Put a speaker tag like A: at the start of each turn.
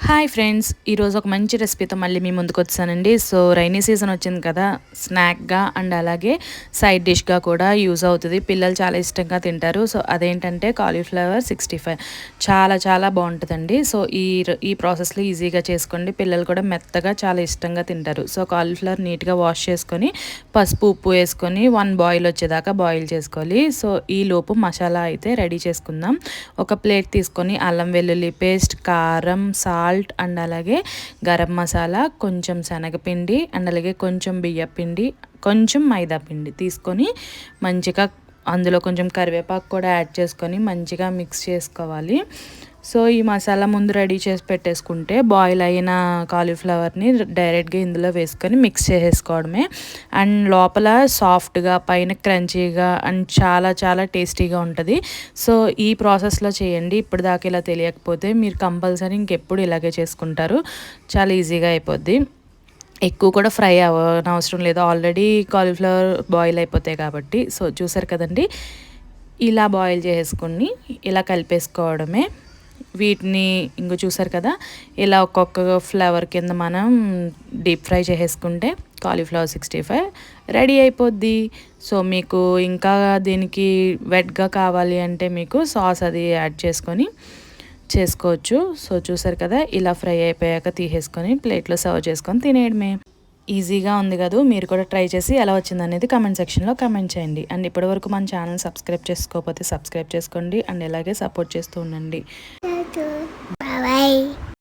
A: Hi friends, ఈరోజు ఒక మంచి రెసిపీతో మళ్ళీ మీ ముందుకు వచ్చానండి. సో రైనీ సీజన్ వచ్చింది కదా, స్నాక్గా అండ్ అలాగే సైడ్ డిష్గా కూడా యూజ్ అవుతుంది. పిల్లలు చాలా ఇష్టంగా తింటారు. సో అదేంటంటే కాలీఫ్లవర్ 65 చాలా చాలా బాగుంటుందండి. సో ఈ ప్రాసెస్లో ఈజీగా చేసుకోండి. పిల్లలు కూడా మెత్తగా చాలా ఇష్టంగా తింటారు. సో కాలీఫ్లవర్ నీట్గా వాష్ చేసుకొని పసుపు ఉప్పు వేసుకొని 1 బాయిల్ వచ్చేదాకా బాయిల్ చేసుకోవాలి. సో ఈ లోపు మసాలా అయితే రెడీ చేసుకుందాం. ఒక ప్లేట్ తీసుకొని అల్లం వెల్లుల్లి పేస్ట్, కారం, సాల్ట్ అండ్ అలాగే గరం మసాలా, కొంచెం శనగపిండి అండ్ అలాగే కొంచెం బియ్యపిండి, కొంచెం మైదా పిండి తీసుకొని మంచిగా అందులో కొంచెం కరివేపాకు కూడా యాడ్ చేసుకొని మంచిగా మిక్స్ చేసుకోవాలి. సో ఈ మసాలా ముందు రెడీ చేసి పెట్టేసుకుంటే బాయిల్ అయిన కాలీఫ్లవర్ని డైరెక్ట్గా ఇందులో వేసుకొని మిక్స్ చేసేసుకోవడమే. అండ్ లోపల సాఫ్ట్గా పైన క్రంచీగా అండ్ చాలా చాలా టేస్టీగా ఉంటుంది. సో ఈ ప్రాసెస్లో చేయండి. ఇప్పుడు దాకా ఇలా తెలియకపోతే మీరు కంపల్సరీ ఇంకెప్పుడు ఇలాగే చేసుకుంటారు. చాలా ఈజీగా అయిపోద్ది. ఎక్కువ కూడా ఫ్రై అవ్వనవసరం లేదు, ఆల్రెడీ కాలీఫ్లవర్ బాయిల్ అయిపోతాయి కాబట్టి. సో చూసారు కదండి, ఇలా బాయిల్ చేసుకుని ఇలా కలిపేసుకోవడమే. వీటిని ఇంకో చూసారు కదా, ఇలా ఒక్కొక్క ఫ్లేవర్ కింద మనం డీప్ ఫ్రై చేసేసుకుంటే కాలీఫ్లవర్ 65 రెడీ అయిపోద్ది. సో మీకు ఇంకా దీనికి వెట్గా కావాలి అంటే మీకు సాస్ అది యాడ్ చేసుకొని చేసుకోవచ్చు. సో చూసారు కదా, ఇలా ఫ్రై అయిపోయాక తీసేసుకొని ప్లేట్లో సర్వ్ చేసుకొని తినేయడమే. ఈజీగా ఉంది కదా, మీరు కూడా ట్రై చేసి ఎలా వచ్చిందనేది కమెంట్ సెక్షన్లో కమెంట్ చేయండి. అండ్ ఇప్పటివరకు మన ఛానల్ సబ్స్క్రైబ్ చేసుకోకపోతే సబ్స్క్రైబ్ చేసుకోండి అండ్ ఇలాగే సపోర్ట్ చేస్తూ ఉండండి.
B: Bye bye.